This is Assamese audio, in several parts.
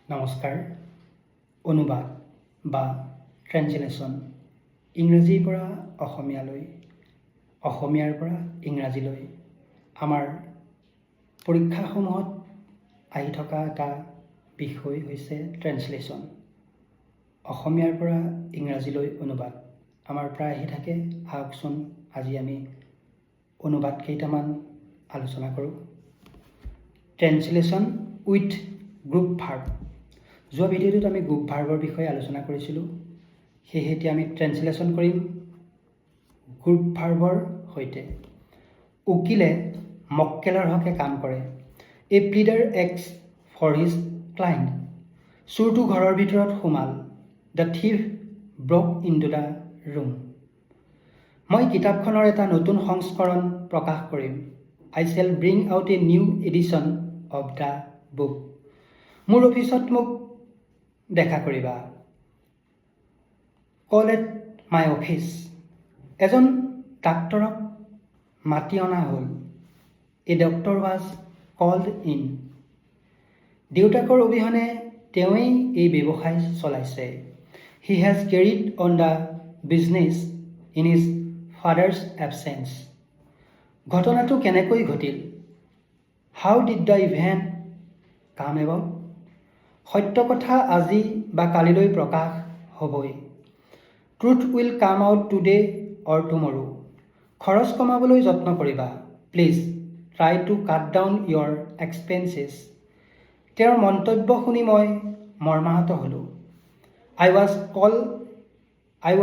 নমস্কাৰ। অনুবাদ বা ট্ৰেঞ্চলেশ্যন ইংৰাজীৰ পৰা অসমীয়ালৈ, অসমীয়াৰ পৰা ইংৰাজীলৈ আমাৰ পৰীক্ষাসমূহত আহি থকা এটা বিষয় হৈছে ট্ৰেঞ্চলেশ্যন। অসমীয়াৰ পৰা ইংৰাজীলৈ অনুবাদ আমাৰ প্ৰায় আহি থাকে। আহকচোন আজি আমি অনুবাদ কেইটামান আলোচনা কৰোঁ। Translation with group verb. যোৱা ভিডিঅ'টোত আমি গ্ৰুপ ভাৰ্বৰ বিষয়ে আলোচনা কৰিছিলোঁ। সেয়েহে এতিয়া আমি ট্ৰেঞ্চলেশ্যন কৰিম গ্ৰুপ ভাৰ্বৰ সৈতে। উকিলে মক্কেলৰ হকে কাম কৰে। A pleader acts for his client. চোৰটো ঘৰৰ ভিতৰত সোমাল। The thief broke into the room. মই কিতাপখনৰ এটা নতুন সংস্কৰণ প্ৰকাশ কৰিম। I shall bring out a new edition of the book. মোৰ অফিচত মোক দেখা কৰিবা। Call at my office. এজন ডাক্তৰক মাতি অনা হ'ল। A doctor was called in. দেউতাকৰ অবিহনে তেওঁৱেই এই ব্যৱসায় চলাইছে। He has carried on the business in his father's absence. ঘটনাটো কেনেকৈ ঘটিল? How did the event come about? সত্য কথা আজি বা কালিলৈ প্ৰকাশ হ'বই। Truth will come out today or tomorrow. খৰচ কমাবলৈ যত্ন কৰিবা। Please try to cut down your expenses. তেওঁৰ মন্তব্য শুনি মই মৰ্মাহত হ'লোঁ। I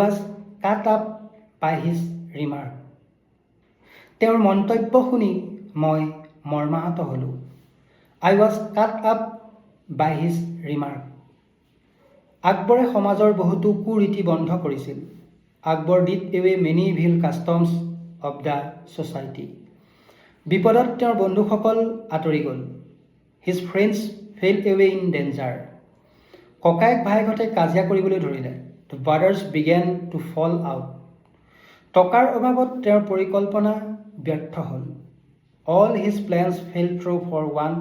was cut up by his remark. তেওঁৰ মন্তব্য শুনি মই মৰ্মাহত হ'লোঁ। I was cut up by his remark. আকবৰে সমাজৰ বহুতো কুৰীতি বন্ধ কৰিছিল। Akbar did away many evil customs of the society. বিপদত তেওঁৰ বন্ধুসকল আঁতৰি গ'ল। His friends fell away in danger. ককায়েক ভায়েকহঁতে কাজিয়া কৰিবলৈ ধৰিলে। The brothers began to fall out. টকাৰ অভাৱত তেওঁৰ পৰিকল্পনা ব্যৰ্থ হ'ল। All his plans fell through for want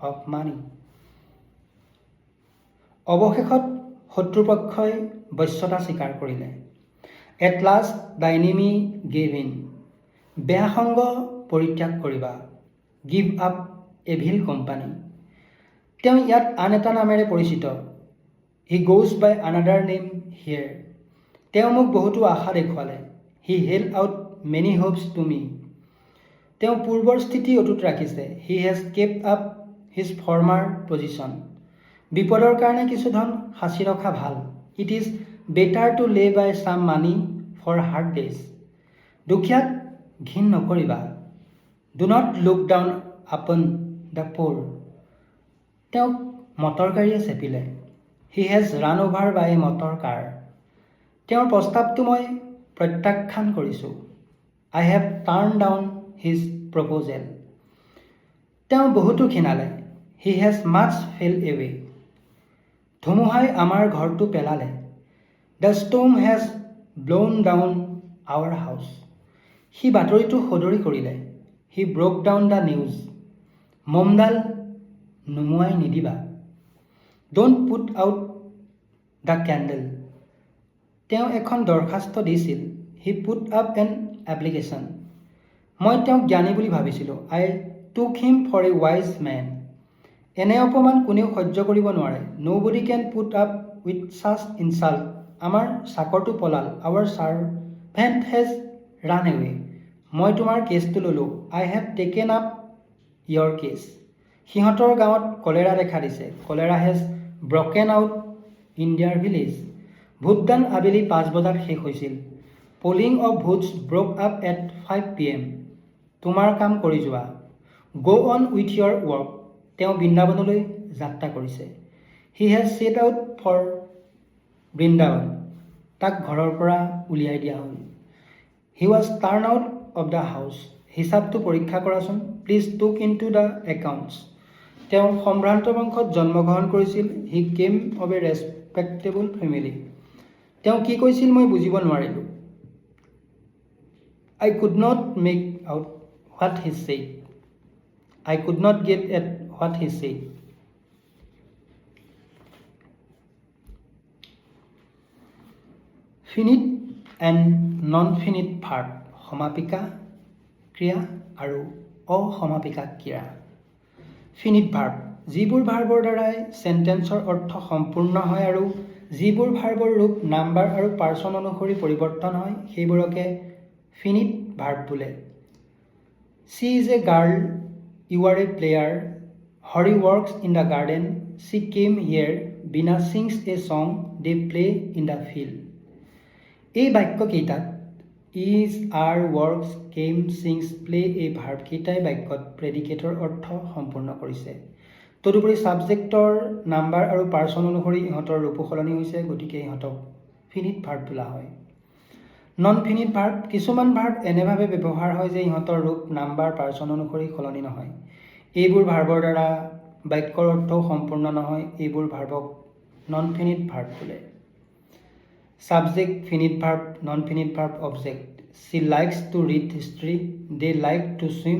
of money. অৱশেষত শত্ৰুপক্ষই বশ্যতা স্বীকাৰ কৰিলে। At last the enemy gave in. বেয়া সংগ পৰিত্যাগ কৰিবা। Give up evil company. তেওঁ ইয়াত আন এটা নামেৰে পৰিচিত। হি goes by another name here. তেওঁ মোক বহুতো আশা দেখুৱালে। He held out many hopes to me. তেওঁ পূৰ্বৰ স্থিতি অটুট ৰাখিছে। He has kept up his former position. বিপদৰ কাৰণে কিছু ধন সাঁচি ৰখা ভাল। It is better to lay by some money for hard days. দুখীয়াক ঘিণ নকৰিবা। Do not look down upon the poor. তেওঁক মটৰ গাড়ীয়ে চেপিলে। He has run over by a motor car. তেওঁৰ প্ৰস্তাৱটো মই প্ৰত্যাখ্যান কৰিছোঁ। I have turn down his proposal. তেওঁ বহুতো ঘিণালে। He has much fell away. ধুমুহাই আমাৰ ঘৰটো পেলালে। The storm has blown down our house. সি বাতৰিটো সদৰি কৰিলে। He broke down the news. মমডাল নুমুৱাই নিদিবা। Don't put out the candle. তেওঁ এখন দৰখাস্ত দিছিল। He put up an application. মই তেওঁক জ্ঞানী বুলি ভাবিছিলোঁ। I took him for a wise man. এনে অপমান কোনেও সহ্য কৰিব নোৱাৰে। Nobody can put up with such insult. আমাৰ চাকৰটো পলাল। Our servant has run away. মই তোমাৰ কেছটো ল'লোঁ। I have taken up your case. সিহঁতৰ গাঁৱত কলেৰা দেখা দিছে। Cholera has broken out in their village. ভোটদান আবেলি 5 বজাত শেষ হৈছিল। Polling of votes broke up at 5 PM। তোমাৰ কাম কৰি যোৱা। গ' অন উইথ ইয়ৰ ৱৰ্ক। তেওঁ বৃন্দাবনলৈ যাত্ৰা কৰিছে। He has set out for Vrindavan. তাক ঘৰৰ পৰা উলিয়াই দিয়া হ'ল। He was turned out of the house. হিচাপটো পৰীক্ষা কৰাচোন। প্লিজ টুক ইন টু দ্য একাউণ্টছ। তেওঁ সম্ভ্ৰান্ত বংশত জন্মগ্ৰহণ কৰিছিল। He came of a respectable family. তেওঁ কি কৈছিল মই বুজিব নোৱাৰিলোঁ। I could not make out what he said. I could not get at what he said. Finite and non finite verb সমাপিকা ক্ৰিয়া আৰু অসমাপিকা ক্ৰিয়া। ফিনিট ভাৰ্ব যিবোৰ ভাৰ্বৰ দ্বাৰাই চেণ্টেন্সৰ অৰ্থ সম্পূৰ্ণ হয় আৰু যিবোৰ ভাৰ্বৰ ৰূপ নাম্বাৰ আৰু পাৰ্চন অনুসৰি পৰিৱৰ্তন হয় সেইবোৰকে ফিনিট ভাৰ্ব বোলে। She is a girl, you are a player, Hari works in the garden, she came here, Bina sings a song, they play in the field. এই বাক্যকেইটাত is, are, works, came, sings, play এই ভাৰ্বকেইটাই বাক্যত প্ৰেডিকেটৰ অৰ্থ সম্পূৰ্ণ কৰিছে। তদুপৰি ছাবজেক্টৰ নাম্বাৰ আৰু পাৰ্চন অনুসৰি ইহঁতৰ ৰূপো সলনি হৈছে, গতিকে ইহঁতক ফিনিট ভাৰ্ব বোলা হয়। নন ফিনিট ভাৰ্ব কিছুমান ভাৰ্ব এনেভাৱে ব্যৱহাৰ হয় যে ইহঁতৰ ৰূপ নাম্বাৰ পাৰ্চন অনুসৰি সলনি নহয়। এইবোৰ ভাৰ্বৰ দ্বাৰা বাক্যৰ অৰ্থও সম্পূৰ্ণ নহয়। এইবোৰ ভাৰ্বক নন ফিনিট ভাৰ্ব বোলে। Subject finite verb, non finite verb object. She likes to read history, they like to swim,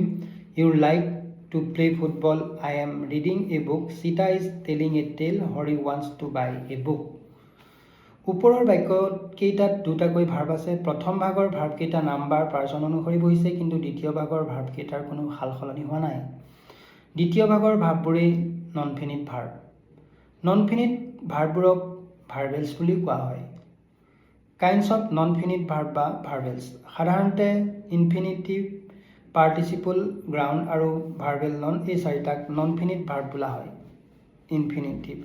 you like to play football, I am reading a book, Sita is telling a tale, Hari wants to buy a book. ওপৰৰ বাক্যকেইটাত দুটাকৈ ভাৰ্ব আছে। প্ৰথম ভাগৰ ভাৰ্বকেইটা নাম্বাৰ পাৰ্চন অনুসৰি বহিছে, কিন্তু দ্বিতীয় ভাগৰ ভাৰ্বকেইটাৰ কোনো সাল সলনি হোৱা নাই। দ্বিতীয় ভাগৰ ভাৰ্ববোৰেই non finite verb. Non finite ভাৰ্ববোৰক ভাৰ্বেলছ বুলি কোৱা হয়। Kinds of non finite verb বা ভাৰ্বেলছ। সাধাৰণতে ইনফিনিটিভ, পাৰ্টিচিপল, গ্ৰাউণ্ড আৰু ভাৰ্বেল নন এই চাৰিটাক নন ফিনিট ভাৰ্ব বোলা হয়। ইনফিনিটিভ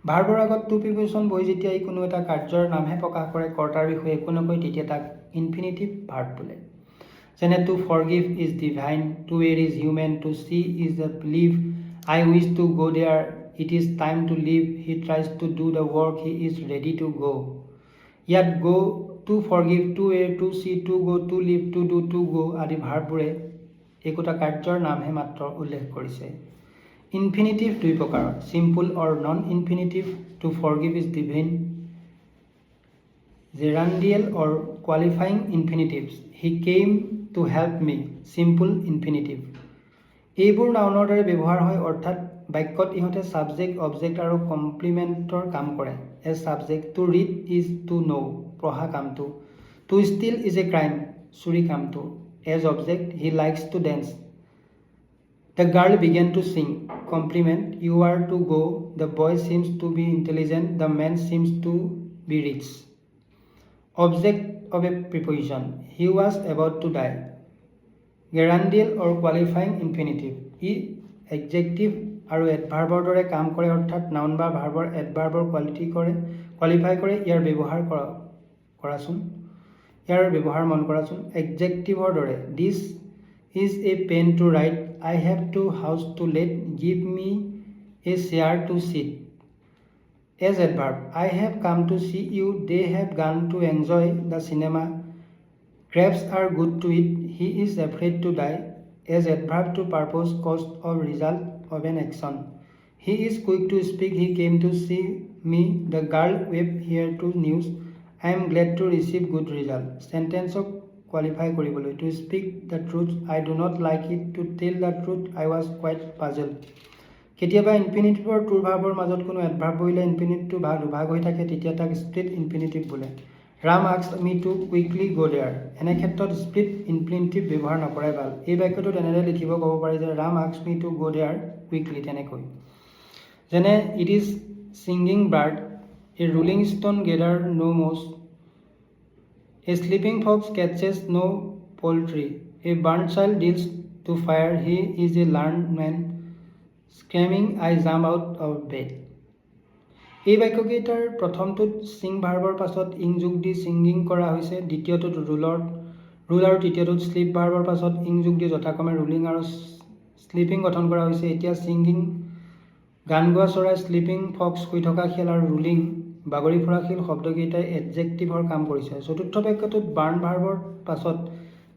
ভাৰ্বৰ আগত টু প্ৰিপজিশ্যন বহি যেতিয়া ই কোনো এটা কাৰ্যৰ নামহে প্ৰকাশ কৰে, কৰ্তাৰ বিষয়ে একো নকয়, তেতিয়া তাক ইনফিনিটিভ ভাৰ্ব বোলে। যেনে to forgive is divine, to err is human, to see is a live, I wish to go' there, it is time to leave, he tries to do the work, he is ready to go'. ইয়াত go', to forgive, to err, to see, to go', to leave, to do, to go' আদি ভাৰ্ববোৰে একোটা কাৰ্যৰ নামহে মাত্ৰ উল্লেখ কৰিছে। ইনফিনিটিভ দুই প্ৰকাৰৰ, simple or noun infinitive. To forgive is divine gerundial or qualifying infinitives, he came to help me, simple infinitive. এইবোৰ নাউনৰ দৰে ব্যৱহাৰ হয়, অৰ্থাৎ বাক্যত ইহঁতে ছাবজেক্ট, অবজেক্ট আৰু কমপ্লিমেণ্টৰ কাম কৰে। As subject to read is to know', পঢ়া কামটো। To steal is a crime, চুৰি কামটো। As object he likes to dance, the girl began to sing, complement you are to go', the boy seems to be intelligent, the man seems to be rich. Object of a preposition, he was about to die, gerundial or qualifying infinitive. ই এডজেক্টিভ আৰু এডভাৰ্বৰ দৰে কাম কৰে, অৰ্থাৎ নাউন বা ভাৰ্বৰ এডভাৰ্বৰ কোৱালিফাই কৰে। ইয়াৰ ব্যৱহাৰ মন কৰাচোন। এডজেক্টিভৰ দৰে, this is a pen to write, I have two houses to let, give me a chair to sit. As adverb, I have come to see you, they have gone to enjoy the cinema, grapes are good to eat, he is afraid to die. As adverb to purpose cause of result of an action, he is quick to speak, he came to see me, the girl wave here to news, I am glad to receive good result. চেণ্টেন্সক কোৱালিফাই কৰিবলৈ, to speak the truth, I do not like it, to tell the truth, I was quite puzzled. কেতিয়াবা ইনফিনিটিভৰ টুৰ ভাৰ্বৰ মাজত কোনো এডভাৰ্ব বহিলে ইনফিনিটিভটো দুভাগ হৈ থাকে, তেতিয়া তাক স্প্লিট ইনফিনিটিভ বোলে। Ram asked me two quickly গ' দেয়াৰ, এনে ক্ষেত্ৰত স্প্লিট ইনফিনিটিভ ব্যৱহাৰ নকৰাই ভাল। এই বাক্যটোত এনেদৰে লিখিব ক'ব পাৰি যে Ram asked me to go' there quickly, তেনেকৈ। যেনে it is singing bird, a rolling stone gathers no' moss, a sleeping fox catches no' poultry, a burnt child dreads to fire, he is a learned man, screaming I jump out of bed. এই বাক্যকেইটাৰ প্ৰথমটোত ছিং ভাৰ্বৰ পাছত ইং যোগ দি ছিংগিং কৰা হৈছে, দ্বিতীয়টোত ৰুল আৰু তৃতীয়টোত শ্লিপ ভাৰ্বৰ পাছত ইং যোগ দি যথাক্ৰমে ৰুলিং আৰু শ্লিপিং গঠন কৰা হৈছে। এতিয়া ছিংগিং গান গোৱা চৰাই, শ্লিপিং ফক্স শুই থকা শিয়াল আৰু ৰুলিং বাগৰি ফুৰা শিল শব্দকেইটাই এডজেক্টিভৰ কাম কৰিছে। চতুৰ্থ বাক্যটোত বাৰ্ণ ভাৰ্বৰ পাছত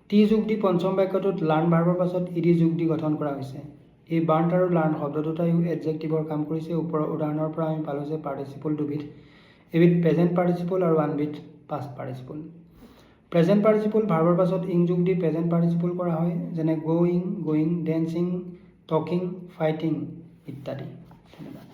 টি যোগ দি, পঞ্চম বাক্যটোত লাৰ্ণ ভাৰ্বৰ পাছত ইডি যোগ দি গঠন কৰা হৈছে। এই বাৰ্ণ্ট আৰু লাৰ্ণ শব্দ দুটাইও এডজেক্টিভৰ কাম কৰিছে। ওপৰৰ উদাহৰণৰ পৰা আমি পালোঁ যে পাৰ্টিচিপল দুবিধ, এবিধ প্ৰেজেণ্ট পাৰ্টিচিপল আৰু আনবিধ পাষ্ট পাৰ্টিচিপল। প্ৰেজেণ্ট পাৰ্টিচিপল ভাৰ্বৰ পাছত ইং যোগ দি প্ৰেজেণ্ট পাৰ্টিচিপল কৰা হয়, যেনে গ'ইং, গোয়িং, ডেন্সিং, টকিং, ফাইটিং ইত্যাদি। ধন্যবাদ।